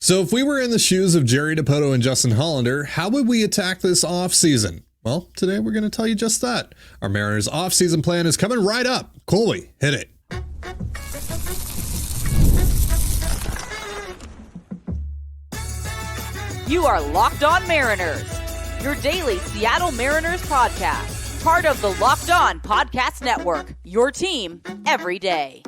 So if we were in the shoes of Jerry Dipoto and Justin Hollander, how would we attack this offseason? Well, today we're going to tell you just that. Our Mariners offseason plan is coming right up. Colby, hit it. You are Locked On Mariners, your daily Seattle Mariners podcast. Part of the Locked On Podcast Network, your team every day.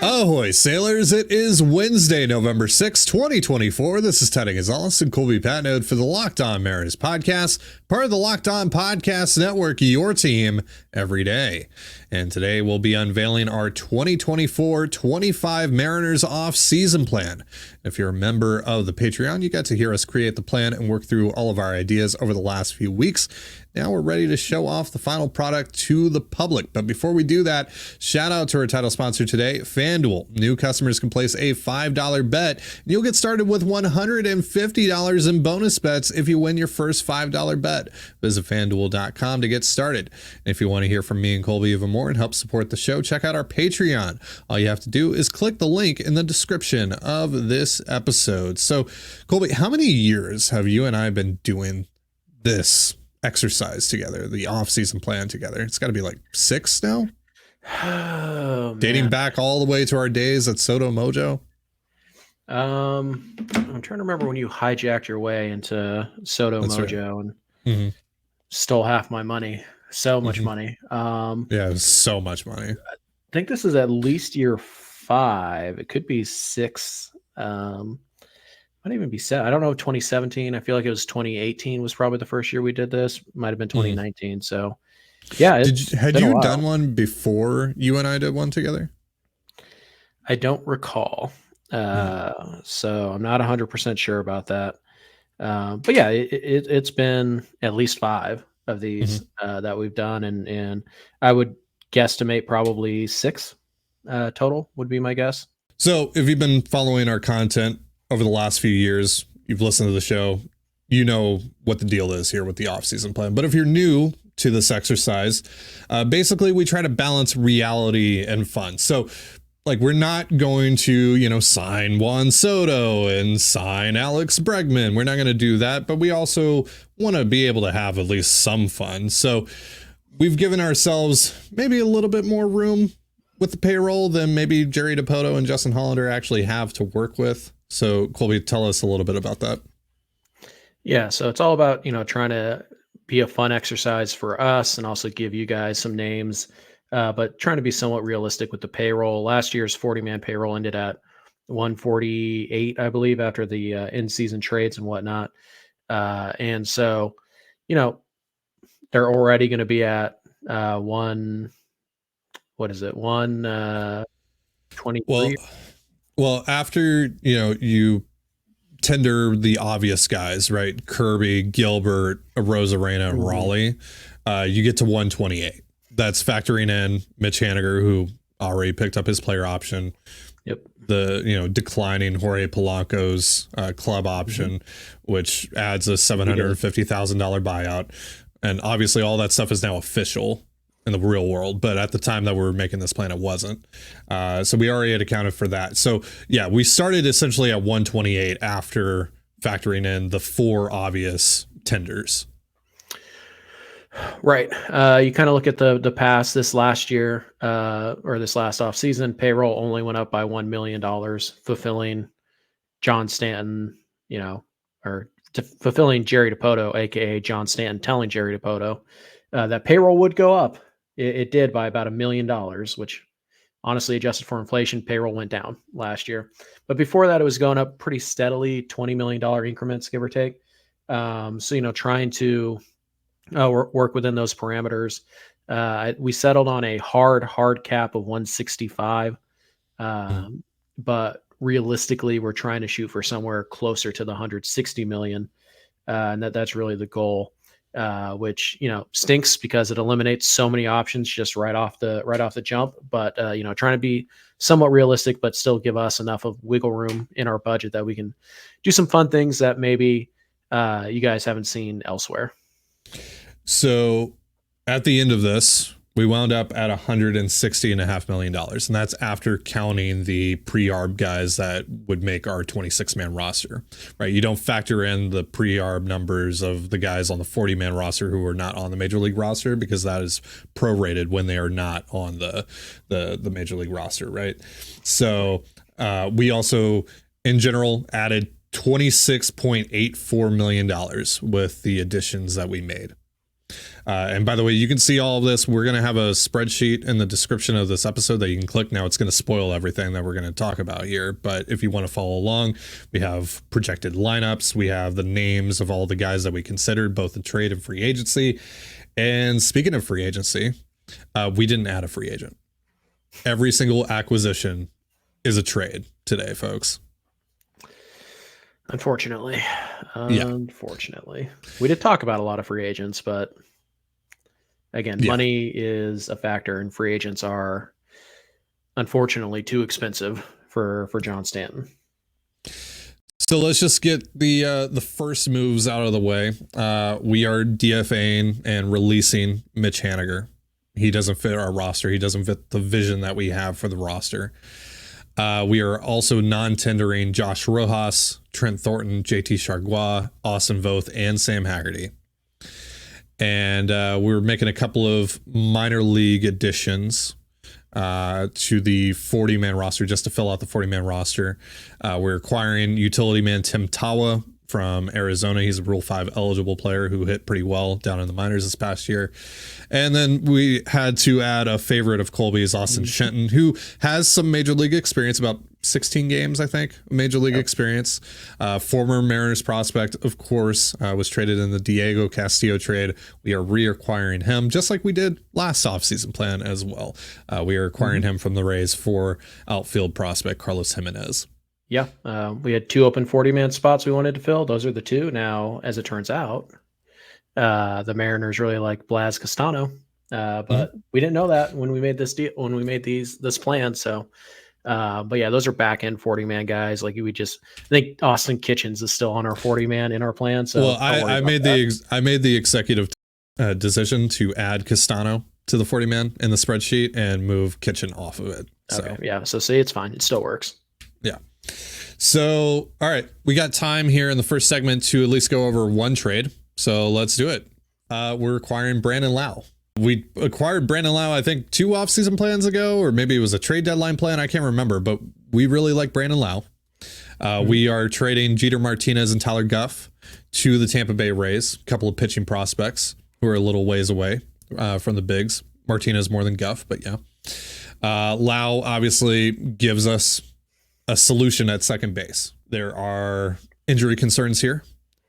Ahoy, sailors. It is Wednesday, November 6, 2024. This is Teddy Gonzalez and Colby Patnode for the Locked On Mariners podcast, part of the Locked On Podcast Network, your team every day. And today we'll be unveiling our 2024-25 Mariners off-season plan. If you're a member of the Patreon, you got to hear us create the plan and work through all of our ideas over the last few weeks. Now we're ready to show off the final product to the public. But before we do that, shout out to our title sponsor today, FanDuel. New customers can place a $5 bet, and you'll get started with $150 in bonus bets if you win your first $5 bet. Visit FanDuel.com to get started. And if you want to hear from me and Colby even more and help support the show, check out our Patreon. All you have to do is click the link in the description of this episode. So, Colby, how many years have you and I been doing this exercise together, the off-season plan together? It's got to be like 6 now. Oh, dating back all the way to our days at Soto Mojo. I'm trying to remember when you hijacked your way into Soto Mojo and stole half my money. So much money. Yeah, it was so much money. I think this is at least year 5. It could be 6. Might even be 7. I don't know. 2017. I feel like it was 2018 was probably the first year we did this. Might have been 2019. So, yeah. Had you done one before you and I did one together? I don't recall. So I'm not 100% sure about that. But yeah, it's been at least 5 of these that we've done, and I would guesstimate probably 6 total would be my guess. So if you've been following our content over the last few years, you've listened to the show, you know what the deal is here with the off-season plan. But if you're new to this exercise, basically we try to balance reality and fun. So like, we're not going to, sign Juan Soto and sign Alex Bregman. We're not going to do that, but we also want to be able to have at least some fun. So we've given ourselves maybe a little bit more room with the payroll than maybe Jerry Dipoto and Justin Hollander actually have to work with. So Colby, tell us a little bit about that. Yeah, so it's all about, trying to be a fun exercise for us and also give you guys some names, but trying to be somewhat realistic with the payroll. Last year's 40-man payroll ended at 148, I believe, after the in-season trades and whatnot. And so, they're already going to be at 123. Well, after, you tender the obvious guys, right? Kirby, Gilbert, Arozarena, and Raleigh, you get to 128. That's factoring in Mitch Haniger, who already picked up his player option. Yep. The, declining Jorge Polanco's club option, which adds a $750,000 buyout. And obviously all that stuff is now official in the real world, but at the time that we were making this plan, it wasn't. So we already had accounted for that. So yeah, we started essentially at 128 after factoring in the 4 obvious tenders. Right. You kind of look at the past, this last year, or this last offseason, payroll only went up by $1 million, fulfilling John Stanton, fulfilling Jerry Dipoto, aka John Stanton, telling Jerry Dipoto that payroll would go up. It did by about $1 million, which honestly, adjusted for inflation, payroll went down last year. But before that, it was going up pretty steadily, $20 million increments, give or take. So, trying to work within those parameters. We settled on a hard cap of 165. But realistically, we're trying to shoot for somewhere closer to the 160 million. And that's really the goal. Which, stinks because it eliminates so many options just right off the jump. But, trying to be somewhat realistic, but still give us enough of wiggle room in our budget that we can do some fun things that maybe you guys haven't seen elsewhere. So at the end of this, We wound up at $160.5 million. And that's after counting the pre-arb guys that would make our 26-man roster, right? You don't factor in the pre-arb numbers of the guys on the 40-man roster who are not on the major league roster, because that is prorated when they are not on the major league roster, right? So we also, in general, added $26.84 million with the additions that we made. And by the way, you can see all of this. We're going to have a spreadsheet in the description of this episode that you can click. Now, it's going to spoil everything that we're going to talk about here. But if you want to follow along, we have projected lineups. We have the names of all the guys that we considered, both in trade and free agency. And speaking of free agency, we didn't add a free agent. Every single acquisition is a trade today, folks. Unfortunately. We did talk about a lot of free agents, but again, money is a factor, and free agents are unfortunately too expensive for John Stanton. So let's just get the first moves out of the way. We are DFAing and releasing Mitch Haniger. He doesn't fit our roster. He doesn't fit the vision that we have for the roster. We are also non-tendering Josh Rojas, Trent Thornton, JT Chargois, Austin Voth, and Sam Haggerty. And we're making a couple of minor league additions to the 40-man roster, just to fill out the 40-man roster. We're acquiring utility man Tim Tawa from Arizona. He's a Rule 5 eligible player who hit pretty well down in the minors this past year. And then we had to add a favorite of Colby's, Austin Shenton, who has some major league experience, about 16 games, I think, major league experience. Former Mariners prospect, of course, was traded in the Diego Castillo trade. We are reacquiring him, just like we did last offseason plan as well. We are acquiring him from the Rays for outfield prospect Carlos Jimenez. Yeah, we had 2 open 40-man spots we wanted to fill. Those are the 2. Now, as it turns out, the Mariners really like Blas Castano, but we didn't know that when we made this deal, when we made this plan. So, but yeah, those are back end 40-man guys. Like I think Austin Kitchens is still on our 40-man in our plan. So, well, I made the executive decision to add Castano to the 40-man in the spreadsheet and move Kitchen off of it. So. Okay, yeah. So see, it's fine. It still works. Yeah. So, all right, we got time here in the first segment to at least go over one trade. So let's do it. We're acquiring Brandon Lowe. We acquired Brandon Lowe, I think, 2 offseason plans ago, or maybe it was a trade deadline plan. I can't remember, but we really like Brandon Lowe. We are trading Jeter Martinez and Tyler Guff to the Tampa Bay Rays, a couple of pitching prospects who are a little ways away from the bigs. Martinez more than Guff, but yeah. Lowe obviously gives us a solution at second base. There are injury concerns here,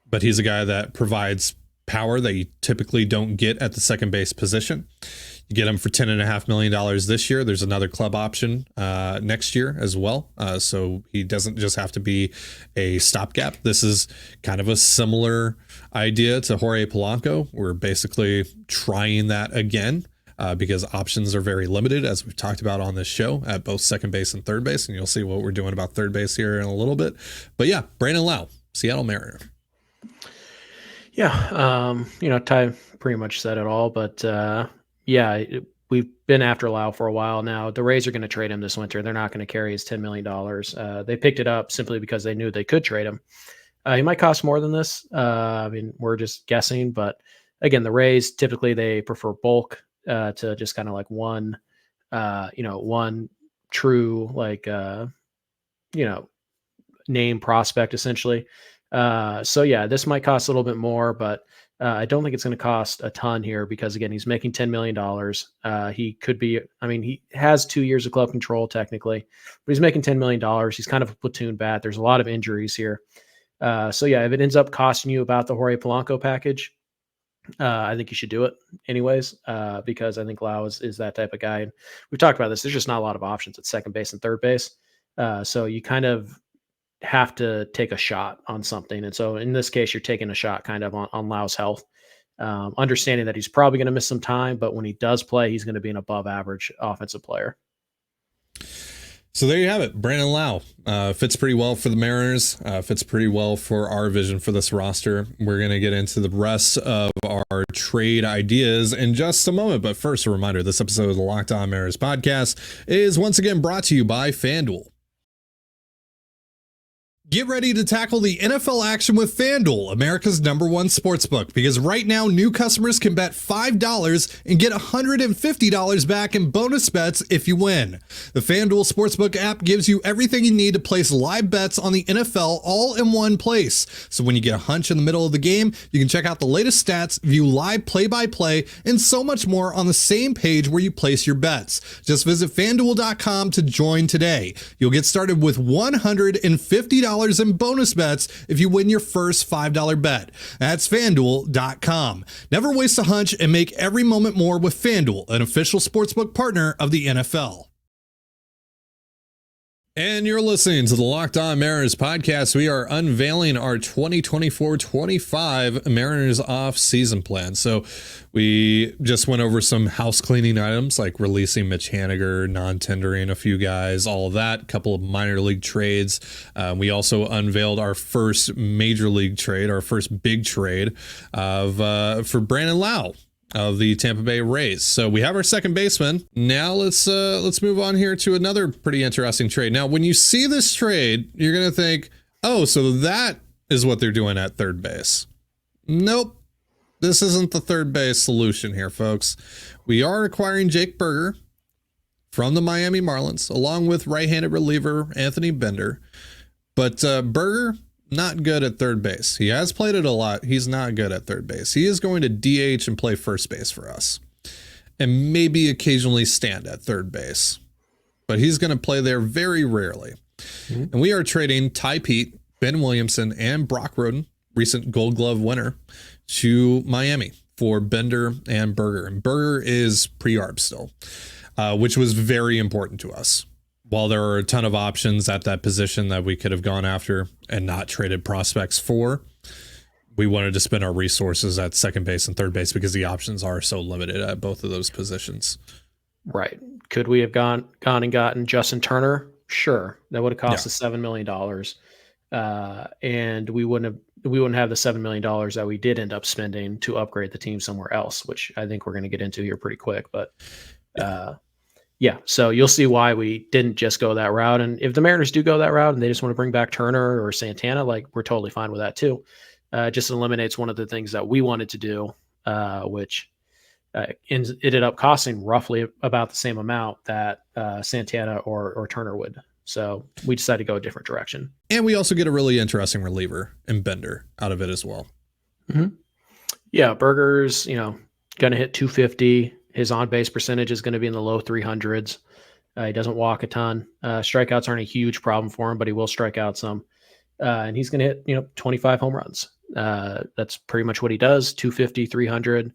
but he's a guy that provides power that you typically don't get at the second base position. You get him for $10.5 million this year. There's another club option next year as well. So he doesn't just have to be a stopgap. This is kind of a similar idea to Jorge Polanco. We're basically trying that again. Because options are very limited, as we've talked about on this show, at both second base and third base. And you'll see what we're doing about third base here in a little bit. But yeah, Brandon Lowe, Seattle Mariner. Yeah, Ty pretty much said it all. But we've been after Lowe for a while now. The Rays are going to trade him this winter. They're not going to carry his $10 million. They picked it up simply because they knew they could trade him. He might cost more than this. We're just guessing. But again, the Rays, typically they prefer bulk. To just kind of like one true name prospect essentially. So yeah, this might cost a little bit more, but I don't think it's going to cost a ton here because again, he's making $10 million. He could be, he has 2 years of club control technically, but he's making $10 million. He's kind of a platoon bat. There's a lot of injuries here. So yeah, if it ends up costing you about the Jorge Polanco package, I think you should do it anyways, because I think Lowe is that type of guy. And we've talked about this. There's just not a lot of options at second base and third base. So you kind of have to take a shot on something. And so in this case, you're taking a shot kind of on Lowe's health, understanding that he's probably going to miss some time, but when he does play, he's going to be an above average offensive player. So there you have it. Brandon Lowe fits pretty well for the Mariners, fits pretty well for our vision for this roster. We're going to get into the rest of our trade ideas in just a moment. But first, a reminder, this episode of the Locked On Mariners podcast is once again brought to you by FanDuel. Get ready to tackle the NFL action with FanDuel, America's #1 sportsbook, because right now new customers can bet $5 and get $150 back in bonus bets if you win. The FanDuel Sportsbook app gives you everything you need to place live bets on the NFL all in one place. So when you get a hunch in the middle of the game, you can check out the latest stats, view live play-by-play, and so much more on the same page where you place your bets. Just visit FanDuel.com to join today. You'll get started with $150 in bonus bets if you win your first $5 bet. That's FanDuel.com. Never waste a hunch and make every moment more with FanDuel, an official sportsbook partner of the NFL. And you're listening to the Locked On Mariners podcast. We are unveiling our 2024-25 Mariners off-season plan. So we just went over some house cleaning items like releasing Mitch Haniger, non-tendering a few guys, all of that, a couple of minor league trades. We also unveiled our first major league trade, our first big trade for Brandon Lowe of the Tampa Bay Rays. So we have our second baseman. Now let's move on here to another pretty interesting trade. Now, when you see this trade, you're going to think, oh, so that is what they're doing at third base. Nope. This isn't the third base solution here, folks. We are acquiring Jake Burger from the Miami Marlins, along with right-handed reliever Anthony Bender. But Burger, not good at third base. He has played it a lot. He's not good at third base. He is going to DH and play first base for us, and maybe occasionally stand at third base, but he's going to play there very rarely. And we are trading Ty Pete, Ben Williamson, and Brock Roden, recent Gold Glove winner, to Miami for Bender and Burger. And Burger is pre-arb still, which was very important to us. While there are a ton of options at that position that we could have gone after and not traded prospects for, we wanted to spend our resources at second base and third base because the options are so limited at both of those positions. Right. Could we have gone and gotten Justin Turner? Sure. That would have cost us $7 million. And we wouldn't have the $7 million that we did end up spending to upgrade the team somewhere else, which I think we're going to get into here pretty quick. But yeah, so you'll see why we didn't just go that route. And if the Mariners do go that route and they just want to bring back Turner or Santana, like, we're totally fine with that too. Just eliminates one of the things that we wanted to do, which ended up costing roughly about the same amount that Santana or Turner would. So we decided to go a different direction. And we also get a really interesting reliever in Bender out of it as well. Mm-hmm. Yeah, Burger's, going to hit 250. His on-base percentage is going to be in the low 300s. He doesn't walk a ton. Strikeouts aren't a huge problem for him, but he will strike out some. And he's going to hit, 25 home runs. That's pretty much what he does, 250, 300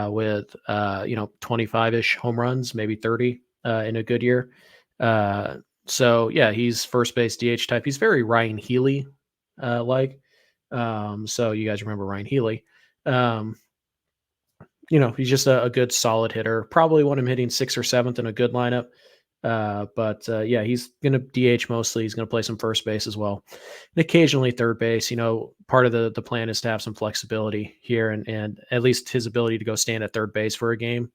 with, 25-ish home runs, maybe 30 in a good year. So, yeah, he's first base DH type. He's very Ryan Healy like. So you guys remember Ryan Healy. He's just a good solid hitter. Probably want him hitting 6th or 7th in a good lineup. But he's going to DH mostly. He's going to play some first base as well. And occasionally third base. Part of the plan is to have some flexibility here and at least his ability to go stand at third base for a game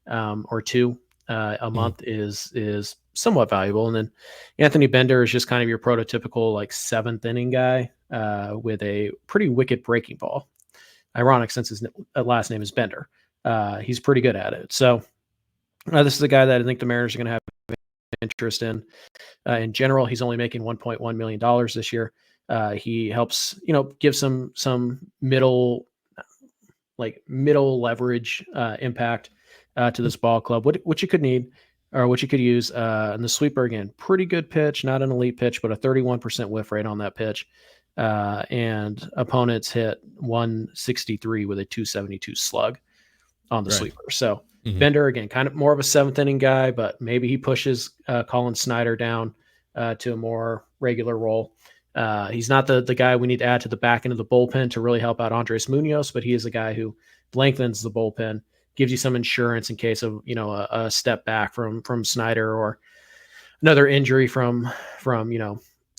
or two a month is somewhat valuable. And then Anthony Bender is just kind of your prototypical 7th inning guy with a pretty wicked breaking ball. Ironic since his last name is Bender. He's pretty good at it. So this is a guy that I think the Mariners are going to have interest in. In general, he's only making $1.1 million this year. He helps, give some middle leverage impact to this ball club, what you could need or what you could use. And the sweeper, again, pretty good pitch, not an elite pitch, but a 31% whiff rate on that pitch. And opponents hit 163 with a 272 slug on the sweeper. So Bender, again, kind of more of a 7th inning guy, but maybe he pushes Colin Snyder down to a more regular role. He's not the guy we need to add to the back end of the bullpen to really help out Andres Munoz, but he is a guy who lengthens the bullpen, gives you some insurance in case of, a step back from Snyder or another injury from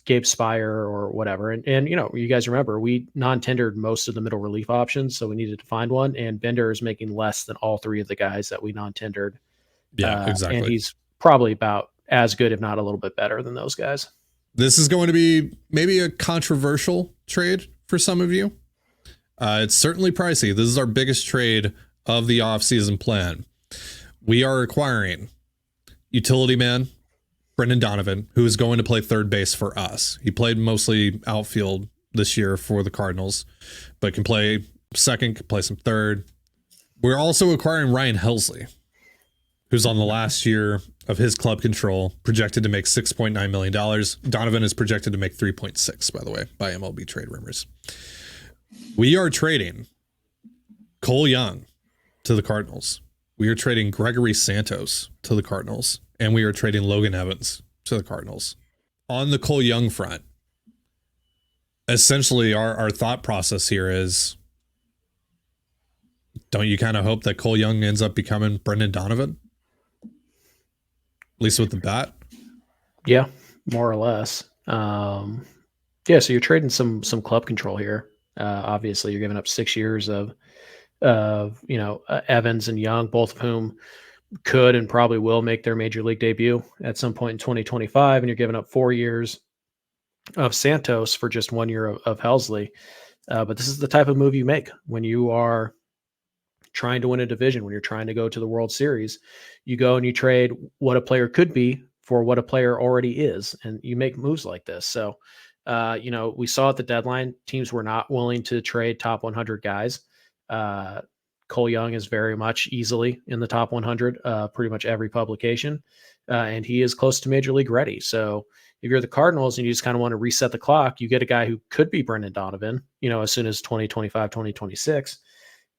Gabe Spire or whatever. And you guys remember we non-tendered most of the middle relief options, so we needed to find one. And Bender is making less than all three of the guys that we non-tendered. Yeah, exactly. And he's probably about as good, if not a little bit better than those guys. This is going to be maybe a controversial trade for some of you. It's certainly pricey. This is our biggest trade of the offseason plan. We are acquiring utility man Brendan Donovan, who is going to play third base for us. He played mostly outfield this year for the Cardinals, but can play second, can play some third. We're also acquiring Ryan Helsley, who's on the last year of his club control, projected to make $6.9 million. Donovan is projected to make 3.6, by the way, by MLB Trade Rumors. We are trading Cole Young to the Cardinals. We are trading Gregory Santos to the Cardinals. And we are trading Logan Evans to the Cardinals. On the Cole Young front, essentially our thought process here is, don't you kind of hope that Cole Young ends up becoming Brendan Donovan? At least with the bat? Yeah, more or less. So you're trading some club control here. Obviously, you're giving up 6 years of Evans and Young, both of whom could and probably will make their major league debut at some point in 2025. And you're giving up 4 years of Santos for just 1 year of Helsley. But this is the type of move you make when you are trying to win a division, when you're trying to go to the World Series. You go and you trade what a player could be for what a player already is. And you make moves like this. So, we saw at the deadline, teams were not willing to trade top 100 guys. Cole Young is very much easily in the top 100, pretty much every publication. And he is close to major league ready. So if you're the Cardinals and you just kind of want to reset the clock, you get a guy who could be Brendan Donovan, as soon as 2025, 2026,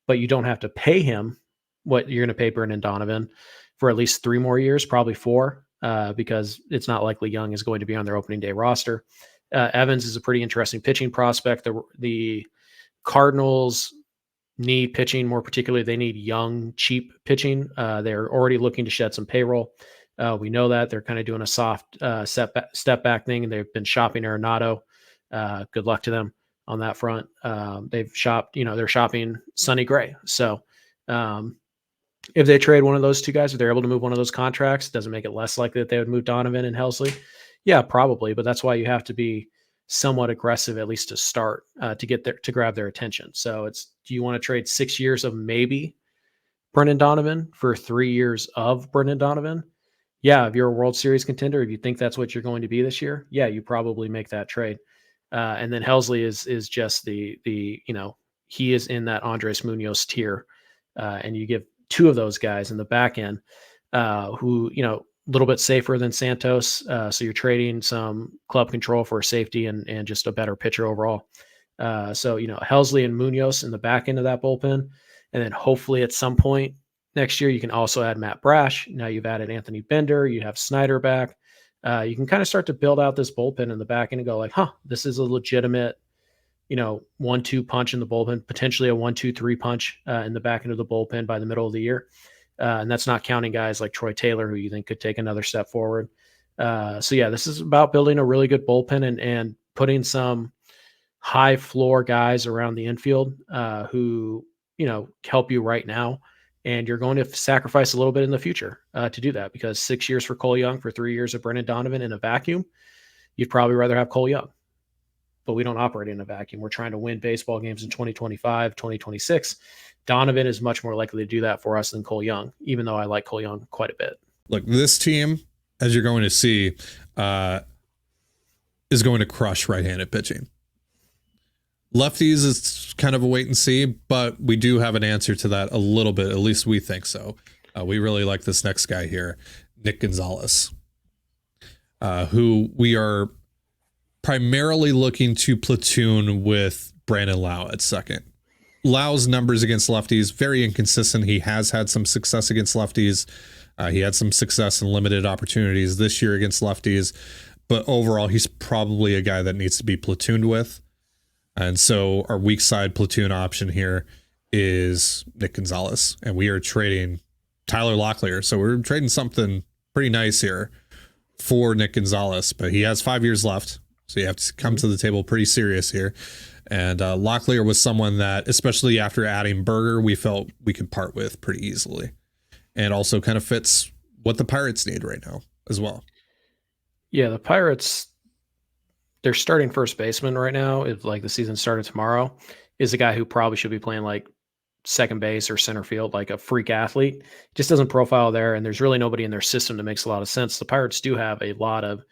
but you don't have to pay him what you're going to pay Brendan Donovan for at least 3 more years, probably 4, because it's not likely Young is going to be on their opening day roster. Evans is a pretty interesting pitching prospect. The Cardinals need pitching, more particularly, they need young, cheap pitching. They're already looking to shed some payroll. We know that they're kind of doing a soft step back thing, and they've been shopping Arenado. Good luck to them on that front. They've shopped, they're shopping Sonny Gray. So if they trade one of those two guys, if they're able to move one of those contracts, doesn't make it less likely that they would move Donovan and Helsley. Yeah, probably, but that's why you have to be somewhat aggressive, at least to start, to get there, to grab their attention. So do you want to trade 6 years of maybe Brendan Donovan for 3 years of Brendan Donovan? Yeah, if you're a World Series contender, if you think that's what you're going to be this year, yeah, you probably make that trade. And then Helsley is just the he is in that Andres Munoz tier, and you give 2 of those guys in the back end, who a little bit safer than Santos. So you're trading some club control for safety and just a better pitcher overall. So Helsley and Munoz in the back end of that bullpen. And then hopefully at some point next year, you can also add Matt Brash. Now you've added Anthony Bender. You have Snyder back. You can kind of start to build out this bullpen in the back end and go like, this is a legitimate, 1-2 punch in the bullpen, potentially a 1-2-3 punch in the back end of the bullpen by the middle of the year. And that's not counting guys like Troy Taylor, who you think could take another step forward. So yeah, this is about building a really good bullpen and putting some high floor guys around the infield who, help you right now. And you're going to sacrifice a little bit in the future to do that, because 6 years for Cole Young for 3 years of Brendan Donovan in a vacuum, you'd probably rather have Cole Young. But we don't operate in a vacuum. We're trying to win baseball games in 2025, 2026. Donovan is much more likely to do that for us than Cole Young, even though I like Cole Young quite a bit. Look, this team, as you're going to see, is going to crush right-handed pitching. Lefties is kind of a wait and see, but we do have an answer to that a little bit. At least we think so. We really like this next guy here, Nick Gonzalez, who we are primarily looking to platoon with Brandon Lowe at second. Lau's numbers against lefties, very inconsistent. He has had some success against lefties. He had some success in limited opportunities this year against lefties, but overall, he's probably a guy that needs to be platooned with. And so our weak side platoon option here is Nick Gonzalez, and we are trading Tyler Locklear. So we're trading something pretty nice here for Nick Gonzalez, but he has 5 years left. So you have to come to the table pretty serious here. And Locklear was someone that, especially after adding Berger, we felt we could part with pretty easily. And also kind of fits what the Pirates need right now as well. Yeah, the Pirates, their starting first baseman right now, if like the season started tomorrow, is a guy who probably should be playing like second base or center field, like a freak athlete. Just doesn't profile there, and there's really nobody in their system that makes a lot of sense. The Pirates do have a lot of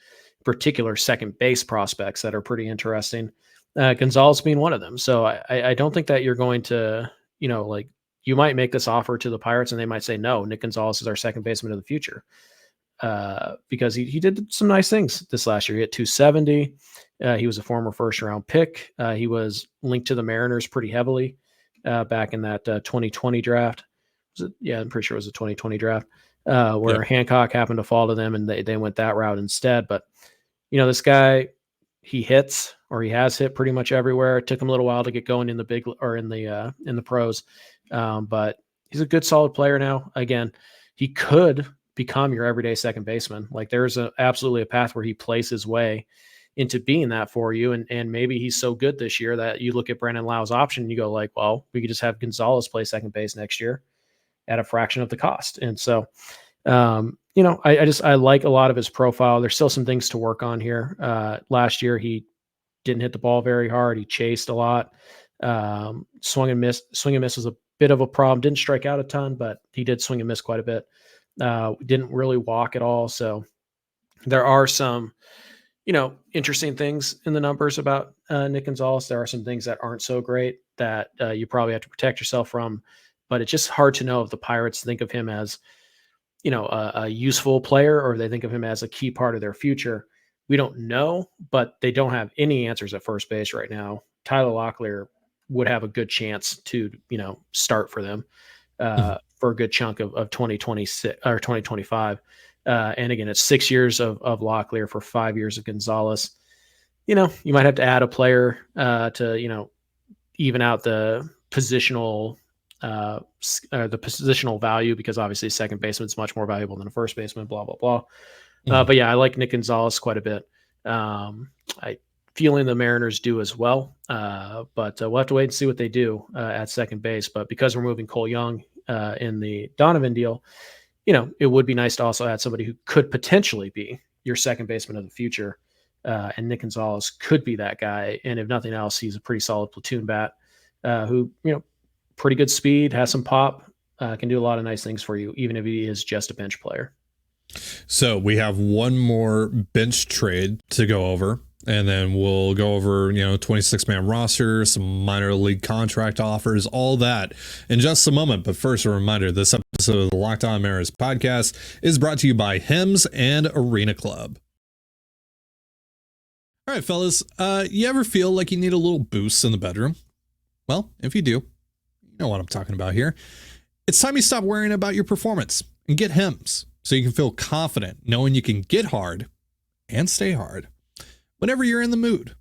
particular second base prospects that are pretty interesting. Gonzalez being one of them. So I don't think that you're going to, like you might make this offer to the Pirates and they might say, no, Nick Gonzalez is our second baseman of the future. Because he did some nice things this last year. He hit 270. He was a former first round pick. He was linked to the Mariners pretty heavily back in that 2020 draft. I'm pretty sure it was a 2020 draft where Hancock happened to fall to them and they went that route instead. But, this guy, he hits, or he has hit pretty much everywhere. It took him a little while to get going in the big or in the pros. But he's a good, solid player now. Again, he could become your everyday second baseman. Like there's absolutely a path where he plays his way into being that for you. And maybe he's so good this year that you look at Brandon Lau's option and you go like, well, we could just have Gonzalez play second base next year at a fraction of the cost. And so, I like a lot of his profile. There's still some things to work on here. Last year, he didn't hit the ball very hard. He chased a lot. Swing and miss was a bit of a problem. Didn't strike out a ton, but he did swing and miss quite a bit. Didn't really walk at all. So there are some, interesting things in the numbers about Nick Gonzalez. There are some things that aren't so great that you probably have to protect yourself from, but it's just hard to know if the Pirates think of him as, a useful player or they think of him as a key part of their future. We don't know, but they don't have any answers at first base right now. Tyler Locklear would have a good chance to, start for them for a good chunk of 2026 or 2025. And again, it's 6 years of Locklear for 5 years of Gonzalez. You might have to add a player to, even out the positional value, because obviously second baseman is much more valuable than a first baseman, blah, blah, blah. But yeah, I like Nick Gonzalez quite a bit. I feeling the Mariners do as well. But we'll have to wait and see what they do at second base. But because we're moving Cole Young in the Donovan deal, it would be nice to also add somebody who could potentially be your second baseman of the future. And Nick Gonzalez could be that guy. And if nothing else, he's a pretty solid platoon bat who, pretty good speed, has some pop, can do a lot of nice things for you, even if he is just a bench player. So we have one more bench trade to go over, and then we'll go over, 26-man roster, some minor league contract offers, all that in just a moment. But first, a reminder, this episode of the Locked On Mariners podcast is brought to you by Hims and Arena Club. All right, fellas, you ever feel like you need a little boost in the bedroom? Well, if you do, you know what I'm talking about here. It's time you stop worrying about your performance and get Hims, so you can feel confident knowing you can get hard and stay hard whenever you're in the mood.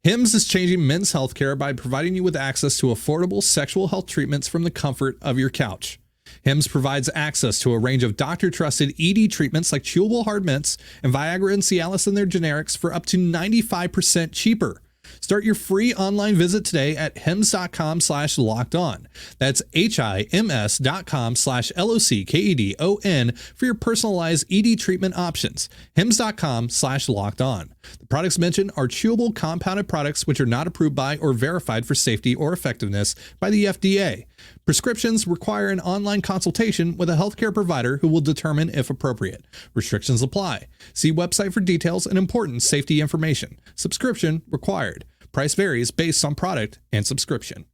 Hims is changing men's healthcare by providing you with access to affordable sexual health treatments from the comfort of your couch. Hims provides access to a range of doctor-trusted ED treatments like chewable hard mints and Viagra and Cialis and their generics for up to 95% cheaper. Start your free online visit today at hims.com/lockedon. That's HIMS.com/LOCKEDON for your personalized ED treatment options. hims.com/lockedon. The products mentioned are chewable compounded products which are not approved by or verified for safety or effectiveness by the FDA. Prescriptions require an online consultation with a healthcare provider who will determine if appropriate. Restrictions apply. See website for details and important safety information. Subscription required. Price varies based on product and subscription.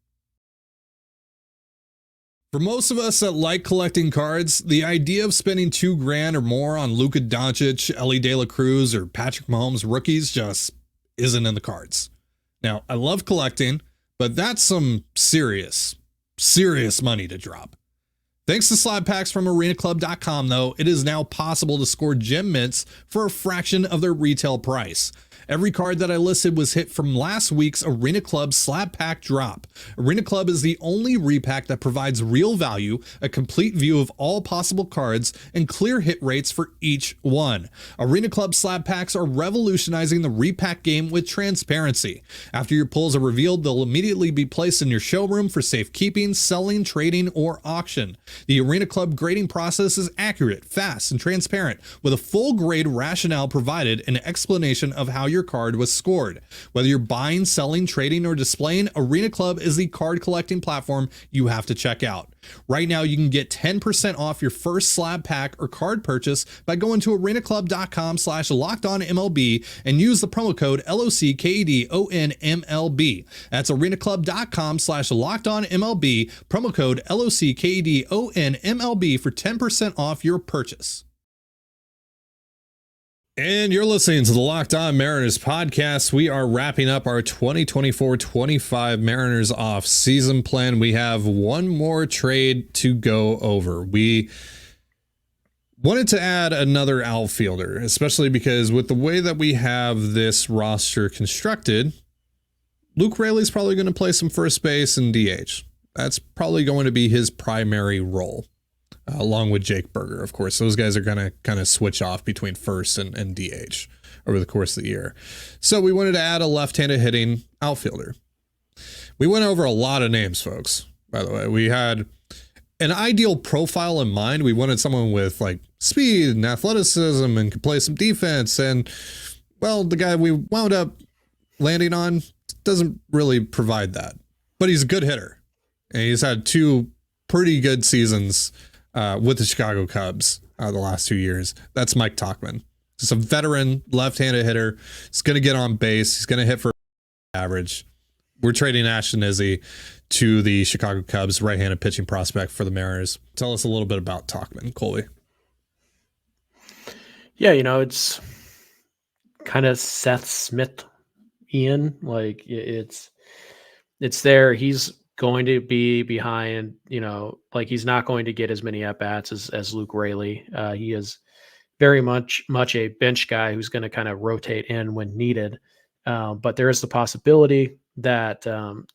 For most of us that like collecting cards, the idea of spending $2,000 or more on Luka Doncic, Ellie De La Cruz, or Patrick Mahomes rookies just isn't in the cards. Now, I love collecting, but that's some serious money to drop. Thanks to slot packs from arenaclub.com, though, it is now possible to score gem mints for a fraction of their retail price. Every card that I listed was hit from last week's Arena Club Slab Pack drop. Arena Club is the only repack that provides real value, a complete view of all possible cards, and clear hit rates for each one. Arena Club Slab Packs are revolutionizing the repack game with transparency. After your pulls are revealed, they'll immediately be placed in your showroom for safekeeping, selling, trading, or auction. The Arena Club grading process is accurate, fast, and transparent, with a full grade rationale provided and explanation of how your card was scored. Whether you're buying, selling, trading, or displaying, Arena Club is the card collecting platform you have to check out. Right now, you can get 10% off your first slab pack or card purchase by going to arenaclub.com/lockedonmlb and use the promo code LOCKEDONMLB. That's arenaclub.com/lockedonmlb, promo code LOCKEDONMLB for 10% off your purchase. And you're listening to the Locked On Mariners podcast. We are wrapping up our 2024-25 Mariners off-season plan. We have one more trade to go over. We wanted to add another outfielder, especially because with the way that we have this roster constructed, Luke Raley's probably going to play some first base and DH. That's probably going to be his primary role. Along with Jake Burger, of course. Those guys are going to kind of switch off between first and DH over the course of the year. So we wanted to add a left-handed hitting outfielder. We went over a lot of names, folks, by the way. We had an ideal profile in mind. We wanted someone with like speed and athleticism and could play some defense. And, well, the guy we wound up landing on doesn't really provide that. But he's a good hitter. And he's had two pretty good seasons with the Chicago Cubs the last 2 years. That's Mike Tauchman. Just a veteran left-handed hitter. He's going to get on base. He's going to hit for average. We're trading Ashton Izzy to the Chicago Cubs, right-handed pitching prospect for the Mariners. Tell us a little bit about Tauchman, Colby. Yeah, it's kind of Seth Smith-ian. Like it's there. He's going to be behind, like he's not going to get as many at-bats as Luke Raley. He is very much a bench guy who's going to kind of rotate in when needed. But there is the possibility that,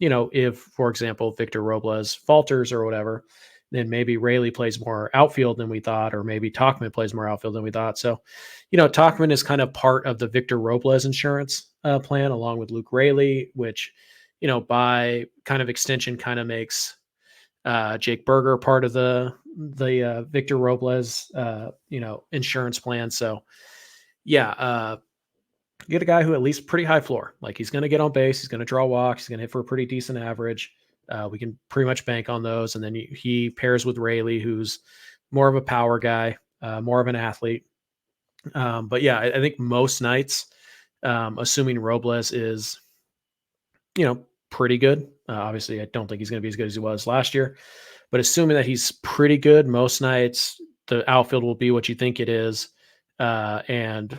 if, for example, Victor Robles falters or whatever, then maybe Raley plays more outfield than we thought, or maybe Tauchman plays more outfield than we thought. So, Tauchman is kind of part of the Victor Robles insurance plan along with Luke Raley, which by kind of extension kind of makes Jake Burger part of the Victor Robles, insurance plan. So yeah, get a guy who at least pretty high floor, like he's going to get on base. He's going to draw walks. He's going to hit for a pretty decent average. We can pretty much bank on those. And then he pairs with Raley, who's more of a power guy, more of an athlete. But yeah, I think most nights, assuming Robles is, pretty good. Obviously, I don't think he's going to be as good as he was last year, but assuming that he's pretty good, most nights the outfield will be what you think it is, and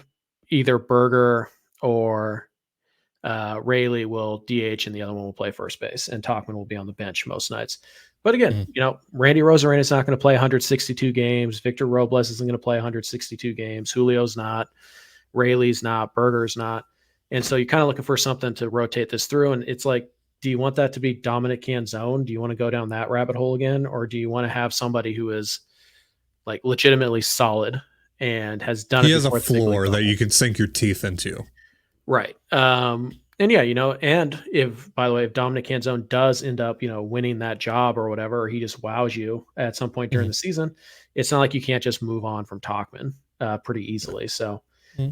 either Burger or Raley will DH and the other one will play first base, and Tauchman will be on the bench most nights. But again, Randy Rosarena is not going to play 162 games. Victor Robles isn't going to play 162 games. Julio's not. Raley's not. Burger's not. And so you're kind of looking for something to rotate this through. And it's like, do you want that to be Dominic Canzone? Do you want to go down that rabbit hole again? Or do you want to have somebody who is like legitimately solid and has done it? He has a floor that you can sink your teeth into. Right. And yeah, and if, by the way, if Dominic Canzone does end up, winning that job or whatever, or he just wows you at some point during the season, it's not like you can't just move on from Tauchman pretty easily. So,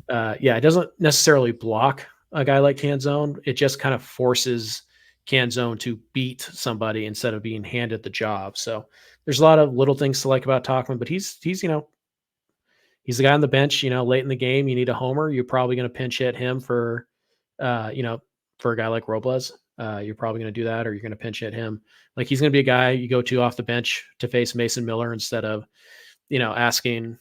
yeah, it doesn't necessarily block a guy like Canzone. It just kind of forces Canzone to beat somebody instead of being handed the job. So there's a lot of little things to like about Tauchman, but he's he's the guy on the bench. Late in the game, you need a homer. You're probably going to pinch hit him for for a guy like Robles. You're probably going to do that, or you're going to pinch hit him. Like he's going to be a guy you go to off the bench to face Mason Miller instead of asking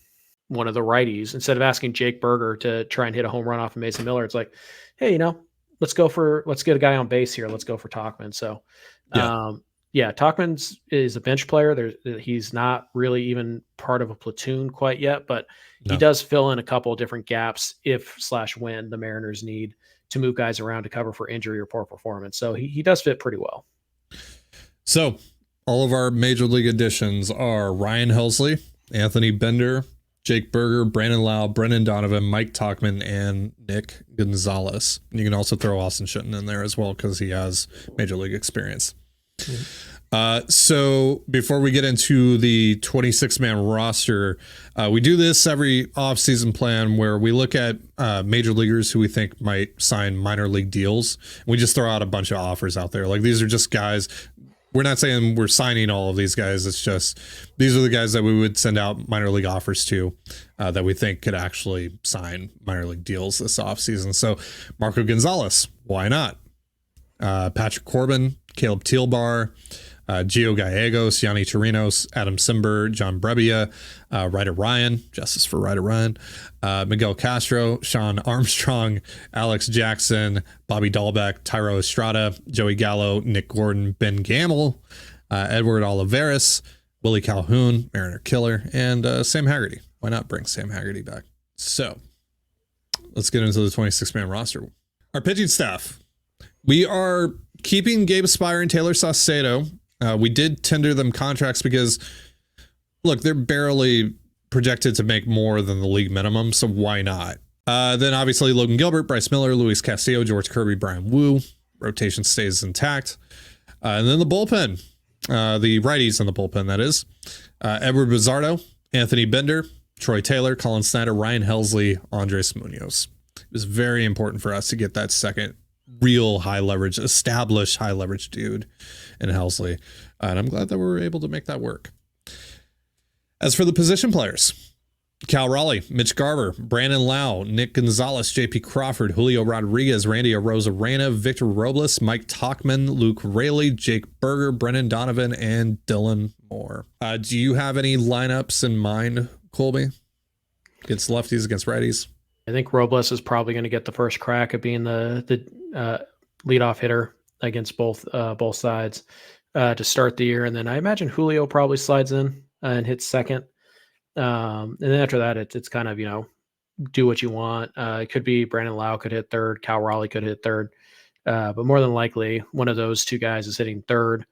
one of the righties, instead of asking Jake Burger to try and hit a home run off of Mason Miller. It's like, hey, let's get a guy on base here. Let's go for Tauchman. So, Yeah, Tauchman is a bench player. He's not really even part of a platoon quite yet, but he No. does fill in a couple of different gaps if/when the Mariners need to move guys around to cover for injury or poor performance. So he does fit pretty well. So all of our major league additions are Ryan Helsley, Anthony Bender, Jake Berger, Brandon Lowe, Brendan Donovan, Mike Tauchman, and Nick Gonzalez. And you can also throw Austin Shitton in there as well because he has major league experience. So before we get into the 26-man roster, we do this every offseason plan where we look at major leaguers who we think might sign minor league deals. We just throw out a bunch of offers out there. Like, these are just guys. We're not saying we're signing all of these guys. It's just these are the guys that we would send out minor league offers to that we think could actually sign minor league deals this offseason. So Marco Gonzalez, why not? Patrick Corbin, Caleb Tealbar, Gio Gallegos, Yanni Chirinos, Adam Simber, John Brebbia, Ryder Ryan, Justice for Ryder Ryan, Miguel Castro, Sean Armstrong, Alex Jackson, Bobby Dahlbeck, Tyro Estrada, Joey Gallo, Nick Gordon, Ben Gamble, Edward Olivares, Willie Calhoun, Mariner Killer, and Sam Haggerty. Why not bring Sam Haggerty back? So let's get into the 26-man roster. Our pitching staff. We are keeping Gabe Spire and Taylor Saucedo. We did tender them contracts because, look, they're barely projected to make more than the league minimum, so why not? Then obviously Logan Gilbert, Bryce Miller, Luis Castillo, George Kirby, Brian Wu. Rotation stays intact. And then the bullpen, the righties in the bullpen, that is. Edward Bizzardo, Anthony Bender, Troy Taylor, Colin Snyder, Ryan Helsley, Andres Munoz. It was very important for us to get that second real high leverage, established high leverage dude in Helsley. And I'm glad that we were able to make that work. As for the position players, Cal Raleigh, Mitch Garver, Brandon Lowe, Nick Gonzalez, JP Crawford, Julio Rodriguez, Randy Arozarena, Victor Robles, Mike Tauchman, Luke Raley, Jake Berger, Brendan Donovan, and Dylan Moore. Do you have any lineups in mind, Colby? Against lefties, against righties? I think Robles is probably going to get the first crack at being the leadoff hitter against both sides to start the year, and then I imagine Julio probably slides in and hits second, and then after that it's kind of, do what you want. It could be Brandon Lowe could hit third, Cal Raleigh could hit third, but more than likely one of those two guys is hitting third,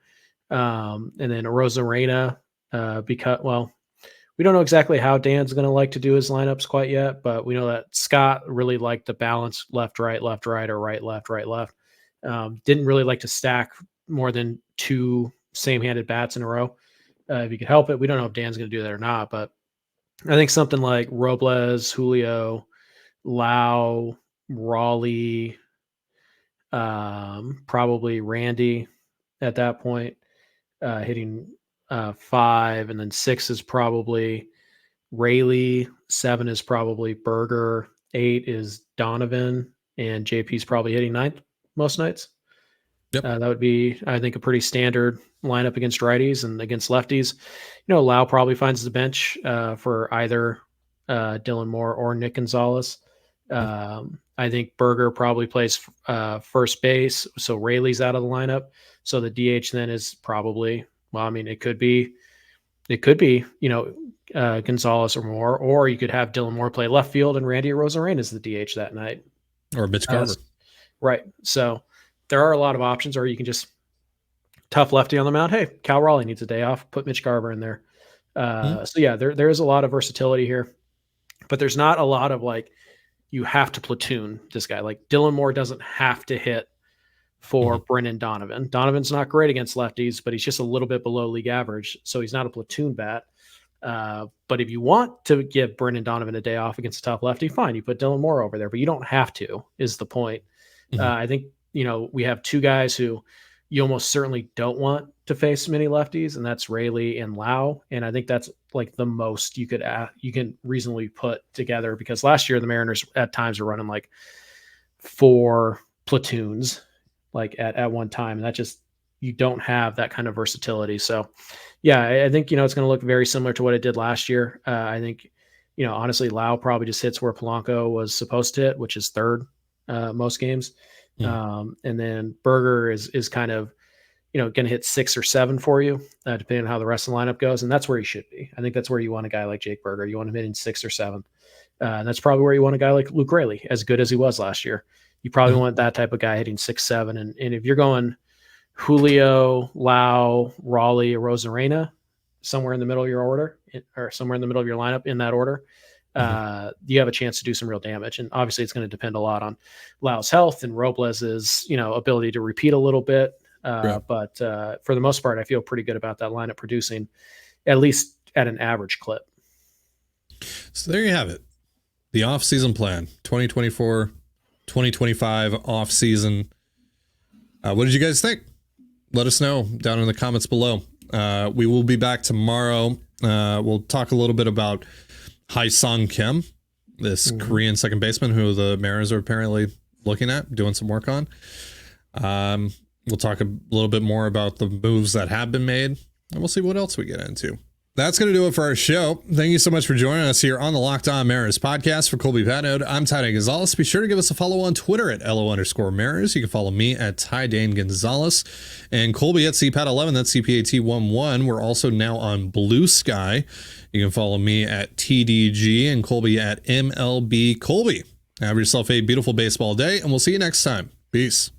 and then Arozarena, because we don't know exactly how Dan's going to like to do his lineups quite yet, but we know that Scott really liked the balance left, right, or right, left. Didn't really like to stack more than two same-handed bats in a row. If you could help it, we don't know if Dan's going to do that or not, but I think something like Robles, Julio, Lowe, Raleigh, probably Randy at that point, hitting 5, and then 6 is probably Raley, 7 is probably Berger, 8 is Donovan, and JP's probably hitting 9th most nights. Yep. That would be, I think, a pretty standard lineup against righties, and against lefties. Lau probably finds the bench for either Dylan Moore or Nick Gonzalez. I think Berger probably plays first base, so Raley's out of the lineup. So the DH then is probably, it could be, Gonzalez or Moore, or you could have Dylan Moore play left field and Randy Arozarena is the DH that night. Or Mitch Garver. Right. So there are a lot of options, or you can just tough lefty on the mound. Hey, Cal Raleigh needs a day off. Put Mitch Garver in there. So yeah, there is a lot of versatility here, but there's not a lot of you have to platoon this guy. Like Dylan Moore doesn't have to hit for Brendan Donovan. Donovan's not great against lefties, but he's just a little bit below league average. So he's not a platoon bat. But if you want to give Brendan Donovan a day off against a tough lefty, fine. You put Dylan Moore over there, but you don't have to, is the point. I think, we have two guys who you almost certainly don't want to face many lefties, and that's Raley and Lowe. And I think that's the most you can reasonably put together, because last year the Mariners at times are running 4 platoons at one time. And that just, you don't have that kind of versatility. So yeah, I think, it's going to look very similar to what it did last year. I think, honestly, Lowe probably just hits where Polanco was supposed to hit, which is third most games. And then Berger is kind of, going to hit 6 or 7 for you, depending on how the rest of the lineup goes. And that's where he should be. I think that's where you want a guy like Jake Berger. You want him hitting 6 or 7. And that's probably where you want a guy like Luke Raley, as good as he was last year. You probably want that type of guy hitting 6, 7. And if you're going Julio, Lowe, Raleigh, or Rosarena, somewhere in the middle of your order, or somewhere in the middle of your lineup in that order, you have a chance to do some real damage. And obviously it's going to depend a lot on Lau's health and Robles's, ability to repeat a little bit. But for the most part, I feel pretty good about that lineup producing at least at an average clip. So there you have it. The offseason plan, 2024, 2025 offseason. What did you guys think? Let us know down in the comments below. We will be back tomorrow. We'll talk a little bit about Hae-Sung Kim, this Korean second baseman who the Mariners are apparently looking at, doing some work on. We'll talk a little bit more about the moves that have been made, and we'll see what else we get into. That's going to do it for our show. Thank you so much for joining us here on the Locked On Mariners podcast. For Colby Patnode, I'm Ty Dane Gonzalez. Be sure to give us a follow on Twitter at LO_Mariners. You can follow me at Ty Dane Gonzalez and Colby at CPAT11. That's CPAT11. We're also now on Blue Sky. You can follow me at TDG and Colby at MLB Colby. Have yourself a beautiful baseball day, and we'll see you next time. Peace.